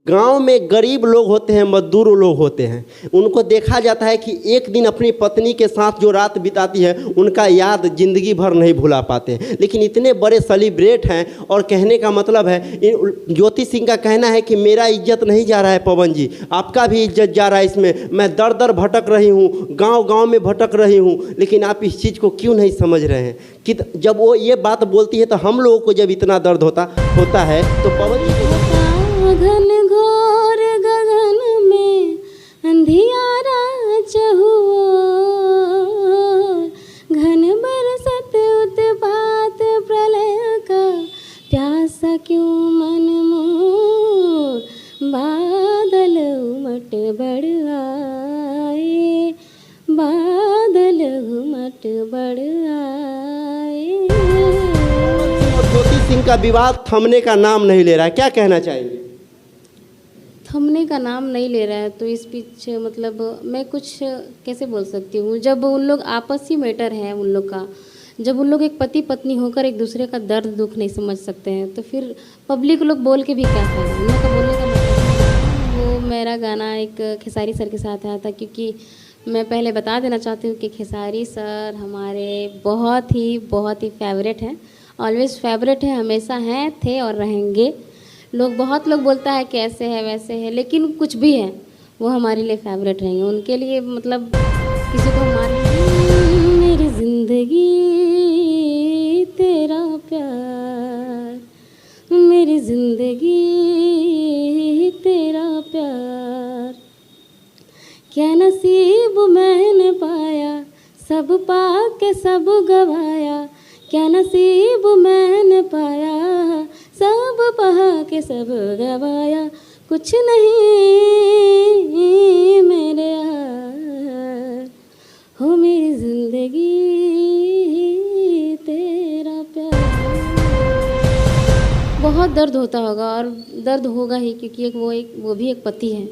गांव में गरीब लोग होते हैं, मजदूर लोग होते हैं, उनको देखा जाता है कि एक दिन अपनी पत्नी के साथ जो रात बिताती है उनका याद जिंदगी भर नहीं भुला पाते। लेकिन इतने बड़े सेलिब्रेट हैं और कहने का मतलब है, ज्योति सिंह का कहना है कि मेरा इज्जत नहीं जा रहा है पवन जी, आपका भी इज्जत जा रहा है इसमें। मैं दर दर भटक रही हूँ, गाँव गाँव में भटक रही हूँ, लेकिन आप इस चीज़ को क्यों नहीं समझ रहे हैं कि जब वो ये बात बोलती है तो हम लोगों को जब इतना दर्द होता है तो पवन जी को घन घोर गगन में अंधियारा चहुओ, घन बरसत उत्पात प्रलय का, प्यासा क्यों मन मोर, बादल उमट बढ़ आए, बादल उमट बढ़ आए। ज्योति सिंह का विवाद थमने का नाम नहीं ले रहा है, क्या कहना चाहेंगे? थमने का नाम नहीं ले रहा है तो इस पीछे मतलब मैं कुछ कैसे बोल सकती हूँ। जब उन लोग आपसी मैटर है उन लोग का, जब उन लोग एक पति पत्नी होकर एक दूसरे का दर्द दुख नहीं समझ सकते हैं तो फिर पब्लिक लोग बोल के भी क्या फायदा। उन लोग का बोलने का मतलब वो मेरा गाना एक खेसारी सर के साथ आया था, क्योंकि मैं पहले बता देना चाहती हूँ कि खेसारी सर हमारे बहुत ही फेवरेट हैं, ऑलवेज फेवरेट है, हमेशा हैं, थे और रहेंगे। बहुत लोग बोलता है कि ऐसे है वैसे है, लेकिन कुछ भी है वो हमारे लिए फेवरेट रहेंगे। उनके लिए मतलब किसी को हमारी मेरी ज़िंदगी तेरा प्यार, मेरी ज़िंदगी तेरा प्यार, क्या नसीब मैंने पाया, सब पा के सब गवाया, क्या नसीब मैंने पाया, सब पहा के सब गवाया, कुछ नहीं मेरे यार, हो मेरी ज़िंदगी तेरा प्यार। बहुत दर्द होता होगा और दर्द होगा ही, क्योंकि वो भी एक पति है,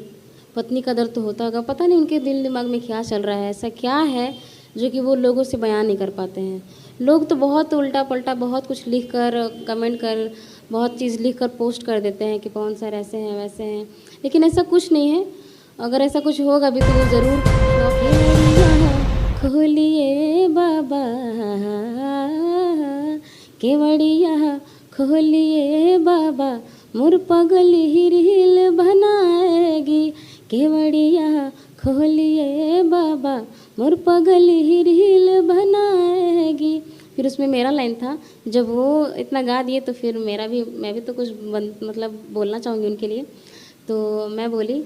पत्नी का दर्द तो होता होगा। पता नहीं उनके दिल दिमाग में क्या चल रहा है, ऐसा क्या है जो कि वो लोगों से बयान नहीं कर पाते हैं। लोग तो बहुत उल्टा पल्टा बहुत कुछ लिख कर कमेंट कर बहुत चीज़ लिख कर पोस्ट कर देते हैं कि पवन सर ऐसे हैं वैसे हैं, लेकिन ऐसा कुछ नहीं है। अगर ऐसा कुछ होगा भी तो वो ज़रूर खोलिए बाबा, केवड़िया खोलिए बाबा, मुर पगली हिल बनाएगी, केवड़िया खोलिए बाबा, मुर पगली हिल बनाएगी। फिर उसमें मेरा लाइन था, जब वो इतना गा दिए तो फिर मैं भी तो कुछ मतलब बोलना चाहूँगी उनके लिए। तो मैं बोली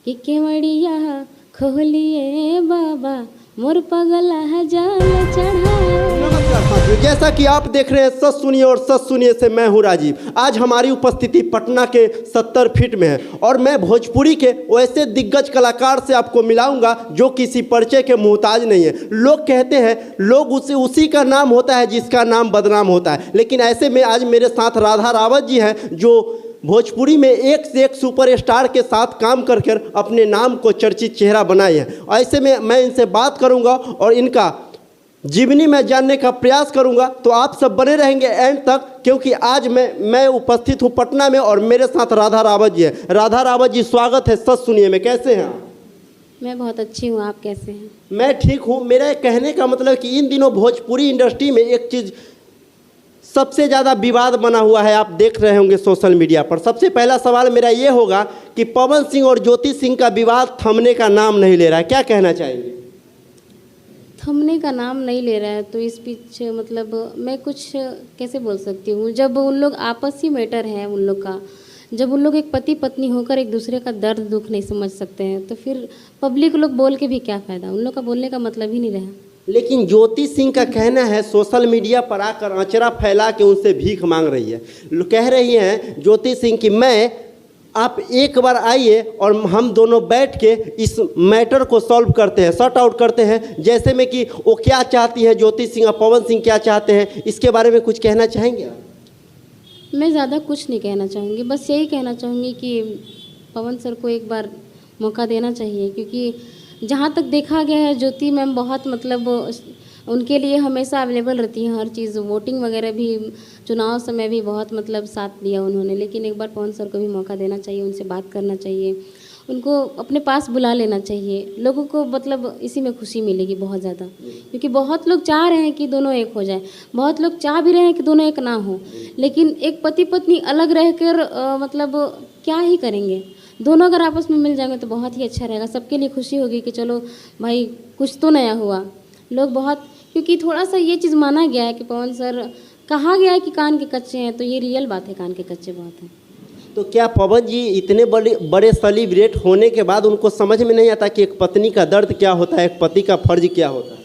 कि केवड़िया खोलिए बाबा, मोर पगला जाल चढ़ाए। नमस्कार साथियों, जैसा कि आप देख रहे हैं सच सुनिए और सच सुनिए से मैं हूं राजीव। आज हमारी उपस्थिति पटना के 70 फीट में है और मैं भोजपुरी के वैसे दिग्गज कलाकार से आपको मिलाऊंगा जो किसी परिचय के मोहताज नहीं है। लोग कहते हैं लोग उसी का नाम होता है जिसका नाम बदनाम होता है, लेकिन ऐसे में आज मेरे साथ राधा रावत जी हैं जो भोजपुरी में एक से एक सुपरस्टार के साथ काम करके अपने नाम को चर्चित चेहरा बनाए हैं। ऐसे में मैं इनसे बात करूंगा और इनका जीवनी में जानने का प्रयास करूंगा, तो आप सब बने रहेंगे एंड तक, क्योंकि आज मैं उपस्थित हूं पटना में और मेरे साथ राधा रावत जी है। राधा रावत जी, स्वागत है सच सुनिए में, कैसे हैं आप? मैं बहुत अच्छी हूँ, आप कैसे हैं? मैं ठीक हूँ। मेरा कहने का मतलब कि इन दिनों भोजपुरी इंडस्ट्री में एक चीज़ सबसे ज़्यादा विवाद बना हुआ है, आप देख रहे होंगे सोशल मीडिया पर। सबसे पहला सवाल मेरा ये होगा कि पवन सिंह और ज्योति सिंह का विवाद थमने का नाम नहीं ले रहा है, क्या कहना चाहेंगे? थमने का नाम नहीं ले रहा है तो इस पीछे मतलब मैं कुछ कैसे बोल सकती हूँ। जब उन लोग आपसी मैटर है उन लोग का, जब उन लोग एक पति पत्नी होकर एक दूसरे का दर्द दुख नहीं समझ सकते हैं तो फिर पब्लिक लोग बोल के भी क्या फ़ायदा। उन लोग का बोलने का मतलब ही नहीं रहा। लेकिन ज्योति सिंह का कहना है सोशल मीडिया पर आकर आंचरा फैला के उनसे भीख मांग रही है। कह रही हैं ज्योति सिंह कि आप एक बार आइए और हम दोनों बैठ के इस मैटर को सॉल्व करते हैं, सॉर्ट आउट करते हैं। जैसे में कि वो क्या चाहती है ज्योति सिंह और पवन सिंह क्या चाहते हैं, इसके बारे में कुछ कहना चाहेंगे आप? मैं ज़्यादा कुछ नहीं कहना चाहूँगी, बस यही कहना चाहूँगी कि पवन सर को एक बार मौका देना चाहिए, क्योंकि जहाँ तक देखा गया है ज्योति मैम बहुत मतलब उनके लिए हमेशा अवेलेबल रहती हैं हर चीज़। वोटिंग वगैरह भी, चुनाव समय भी बहुत मतलब साथ दिया उन्होंने। लेकिन एक बार पवन सर को भी मौका देना चाहिए, उनसे बात करना चाहिए, उनको अपने पास बुला लेना चाहिए। लोगों को मतलब इसी में खुशी मिलेगी बहुत ज़्यादा, क्योंकि बहुत लोग चाह रहे हैं कि दोनों एक हो जाए, बहुत लोग चाह भी रहे हैं कि दोनों एक ना हो। लेकिन एक पति पत्नी अलग रहकर मतलब क्या ही करेंगे। दोनों अगर आपस में मिल जाएंगे तो बहुत ही अच्छा रहेगा, सबके लिए खुशी होगी कि चलो भाई कुछ तो नया हुआ। लोग बहुत, क्योंकि थोड़ा सा ये चीज़ माना गया है कि पवन सर, कहा गया है कि कान के कच्चे हैं, तो ये रियल बात है, कान के कच्चे बहुत हैं। तो क्या पवन जी इतने बड़े बड़े सेलिब्रेट होने के बाद उनको समझ में नहीं आता कि एक पत्नी का दर्द क्या होता है, एक पति का फर्ज क्या होता है?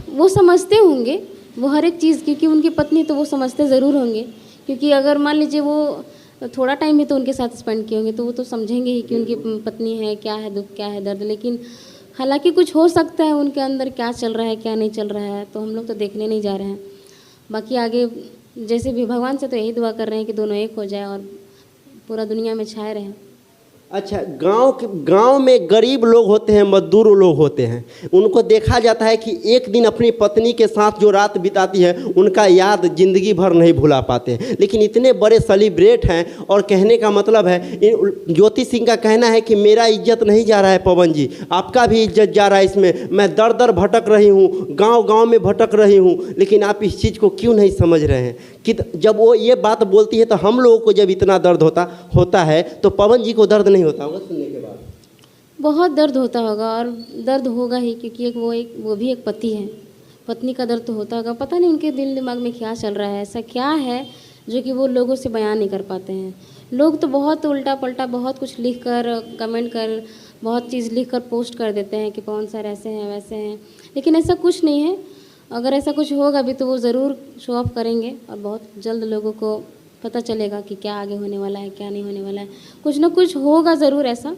वो समझते होंगे, वो हर एक चीज़, क्योंकि उनकी पत्नी तो वो समझते ज़रूर होंगे। क्योंकि अगर मान लीजिए वो थोड़ा टाइम भी तो उनके साथ स्पेंड किए होंगे, तो वो तो समझेंगे ही कि उनकी पत्नी है, क्या है दुख, क्या है दर्द। लेकिन हालांकि कुछ हो सकता है उनके अंदर, क्या चल रहा है क्या नहीं चल रहा है, तो हम लोग तो देखने नहीं जा रहे हैं। बाकी आगे जैसे भी भगवान से तो यही दुआ कर रहे हैं कि दोनों एक हो जाए और पूरा दुनिया में छाए रहें। अच्छा, गांव में गरीब लोग होते हैं, मजदूर लोग होते हैं, उनको देखा जाता है कि एक दिन अपनी पत्नी के साथ जो रात बिताती है उनका याद जिंदगी भर नहीं भुला पाते हैं। लेकिन इतने बड़े सेलिब्रेट हैं, और कहने का मतलब है, ज्योति सिंह का कहना है कि मेरा इज्जत नहीं जा रहा है पवन जी, आपका भी इज्जत जा रहा है इसमें। मैं दर दर भटक रही हूँ, गाँव में भटक रही हूँ, लेकिन आप इस चीज़ को क्यों नहीं समझ रहे हैं कि जब वो ये बात बोलती है तो हम लोगों को जब इतना दर्द होता है तो पवन जी को दर्द नहीं होता होगा सुनने के बाद? बहुत दर्द होता होगा, और दर्द होगा ही, क्योंकि वो भी एक पति है। पत्नी का दर्द तो होता होगा। पता नहीं उनके दिल दिमाग में क्या चल रहा है, ऐसा क्या है जो कि वो लोगों से बयान नहीं कर पाते हैं। लोग तो बहुत उल्टा पल्टा बहुत कुछ लिख कर, कमेंट कर, बहुत चीज़ लिख कर पोस्ट कर देते हैं कि पवन सर ऐसे हैं वैसे हैं, लेकिन ऐसा कुछ नहीं है। अगर ऐसा कुछ होगा भी तो वो ज़रूर शो ऑफ करेंगे, और बहुत जल्द लोगों को पता चलेगा कि क्या आगे होने वाला है क्या नहीं होने वाला है। कुछ ना कुछ होगा ज़रूर ऐसा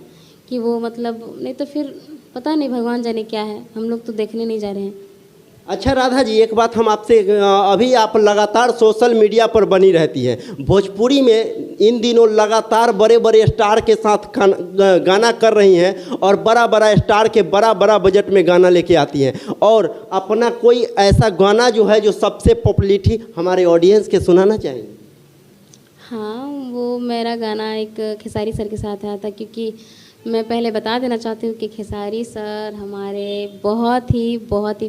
कि वो मतलब, नहीं तो फिर पता नहीं, भगवान जाने क्या है, हम लोग तो देखने नहीं जा रहे हैं। अच्छा राधा जी, एक बात हम आपसे, अभी आप लगातार सोशल मीडिया पर बनी रहती हैं, भोजपुरी में इन दिनों लगातार बड़े बड़े स्टार के साथ गाना कर रही हैं, और बड़ा बड़ा स्टार के बड़ा बजट में गाना लेके आती हैं, और अपना कोई ऐसा गाना जो है जो सबसे पॉपुलरिटी हमारे ऑडियंस के सुनाना चाहेंगे? हाँ, वो मेरा गाना एक खेसारी सर के साथ आया था, क्योंकि मैं पहले बता देना चाहती हूँ कि खेसारी सर हमारे बहुत ही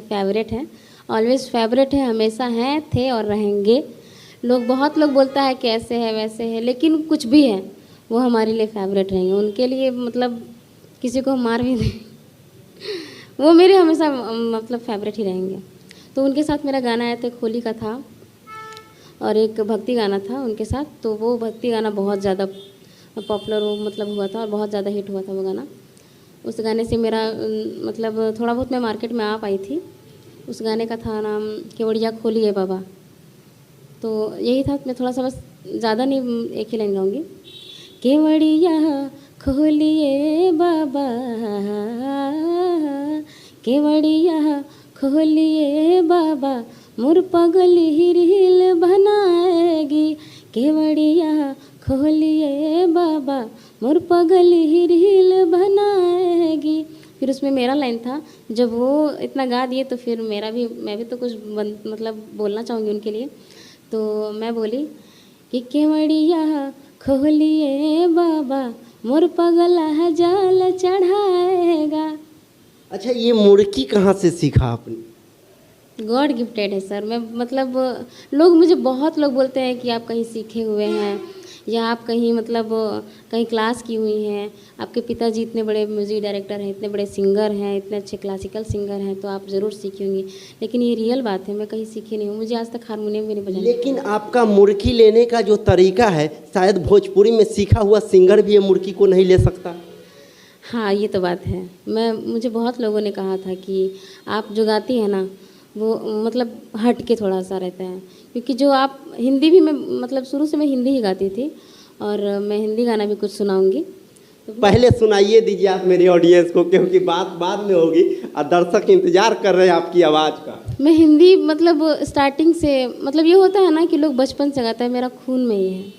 फेवरेट हैं, ऑलवेज फेवरेट है, हमेशा हैं, थे और रहेंगे। बहुत लोग बोलता है कि ऐसे है वैसे है, लेकिन कुछ भी है वो हमारे लिए फेवरेट रहेंगे। उनके लिए मतलब किसी को मार भी दें वो मेरे हमेशा मतलब फेवरेट ही रहेंगे। तो उनके साथ मेरा गाना आया था, होली का था, और एक भक्ति गाना था उनके साथ। तो वो भक्ति गाना बहुत ज़्यादा पॉपुलर मतलब हुआ था, और बहुत ज़्यादा हिट हुआ था वो गाना। उस गाने से मेरा मतलब थोड़ा बहुत मैं मार्केट में आ पाई थी। उस गाने का था नाम केवड़िया खोलिए बाबा। तो यही था, मैं थोड़ा सा बस, ज़्यादा नहीं, एक ही लाइन गाऊंगी। केवड़िया खोलिए बाबा, केवड़िया खोलिए बाबा, मोर पगल हिल बनाएगी, केवड़िया खोलिए बाबा, मोर पगल हिल बनाएगी। फिर उसमें मेरा लाइन था, जब वो इतना गा दिए तो फिर मैं भी तो कुछ मतलब बोलना चाहूँगी उनके लिए। तो मैं बोली कि केवड़िया खोलिए बाबा, मोर पगला जाल चढ़ाएगा। अच्छा, ये मुर्की कहाँ से सीखा आपने? गॉड गिफ्टेड है सर। मैं मतलब मुझे बहुत लोग बोलते हैं कि आप कहीं सीखे हुए हैं, या आप कहीं मतलब कहीं क्लास की हुई हैं, आपके पिताजी इतने बड़े म्यूज़िक डायरेक्टर हैं, इतने बड़े सिंगर हैं, इतने अच्छे क्लासिकल सिंगर हैं, तो आप ज़रूर सीखी होंगी। लेकिन ये रियल बात है, मैं कहीं सीखी नहीं हूँ, मुझे आज तक हारमोनियम भी नहीं बजाना। लेकिन आपका मुर्की लेने का जो तरीका है, शायद भोजपुरी में सीखा हुआ सिंगर भी ये मुर्की को नहीं ले सकता। हाँ, ये तो बात है। मुझे बहुत लोगों ने कहा था कि आप जो गाती हैं ना, वो मतलब हट के थोड़ा सा रहता है, क्योंकि जो आप हिंदी भी, मैं मतलब शुरू से मैं हिंदी ही गाती थी, और मैं हिंदी गाना भी कुछ सुनाऊंगी। तो पहले सुनाइए दीजिए आप मेरी ऑडियंस को, क्योंकि बात बाद में होगी और दर्शक इंतजार कर रहे हैं आपकी आवाज़ का। मैं हिंदी मतलब स्टार्टिंग से, मतलब ये होता है ना कि लोग बचपन से गाता है, मेरा खून में ये है।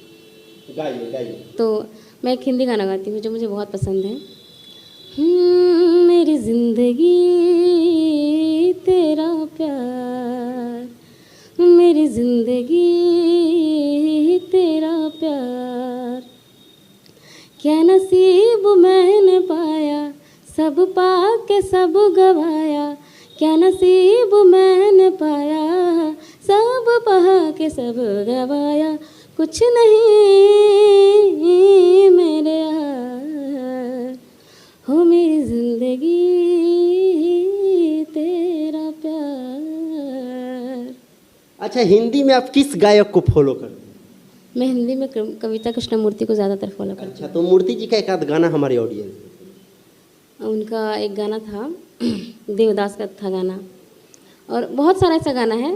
गाइए गाइए। तो मैं एक हिंदी गाना गाती हूँ जो मुझे बहुत पसंद है। मेरी जिंदगी तेरा प्यार, मेरी जिंदगी तेरा प्यार। क्या नसीब मैंने पाया, सब पाके सब गवाया। क्या नसीब मैंने पाया, सब पहा के सब गवाया। कुछ नहीं मेरे यार, हो मेरी जिंदगी तेरा प्यार। अच्छा, हिंदी में आप किस गायक को फॉलो करते हैं? मैं हिंदी में कविता कृष्णमूर्ति को ज़्यादातर फॉलो करती अच्छा, तो मूर्ति जी का एक आध गाना हमारे ऑडियंस। हूँ। उनका एक गाना था देवदास का था गाना, और बहुत सारा ऐसा गाना है।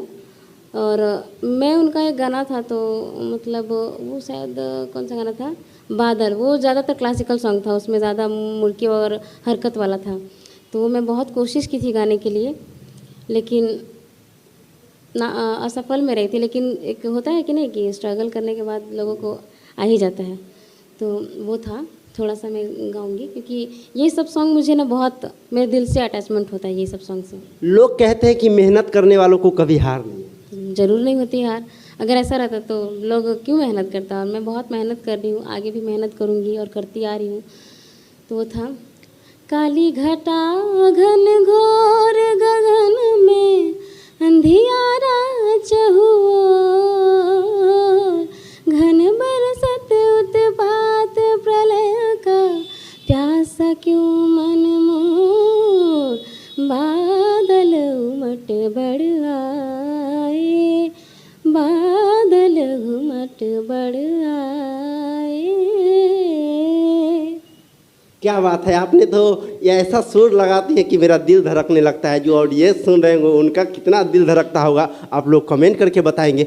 और मैं उनका एक गाना था, तो मतलब वो शायद कौन सा गाना था, बादल। वो ज़्यादातर क्लासिकल सॉन्ग था, उसमें ज़्यादा मुड़की और हरकत वाला था। तो वो मैं बहुत कोशिश की थी गाने के लिए, लेकिन ना असफल में रही थी। लेकिन एक होता है कि नहीं कि स्ट्रगल करने के बाद लोगों को आ ही जाता है। तो वो था, थोड़ा सा मैं गाऊंगी, क्योंकि ये सब सॉन्ग मुझे ना बहुत मेरे दिल से अटैचमेंट होता है ये सब सॉन्ग से। लोग कहते हैं कि मेहनत करने वालों को कभी हार नहीं। ज़रूर नहीं होती यार, अगर ऐसा रहता तो लोग क्यों मेहनत करता। और मैं बहुत मेहनत कर रही हूँ, आगे भी मेहनत करूँगी और करती आ रही हूँ। तो वो था, काली घटा घन घोर गगन में अंधियारा चहुओर, घन बरसत उत्पात प्रलय का, प्यासा क्यों मन मोर, बादल उमट बढ़ आए, बादल उमट बढ़ आए। क्या बात है, आपने तो ये ऐसा सुर लगाती है कि मेरा दिल धड़कने लगता है। जो ऑडियंस सुन रहे हैं उनका कितना दिल धड़कता होगा, आप लोग कमेंट करके बताएंगे।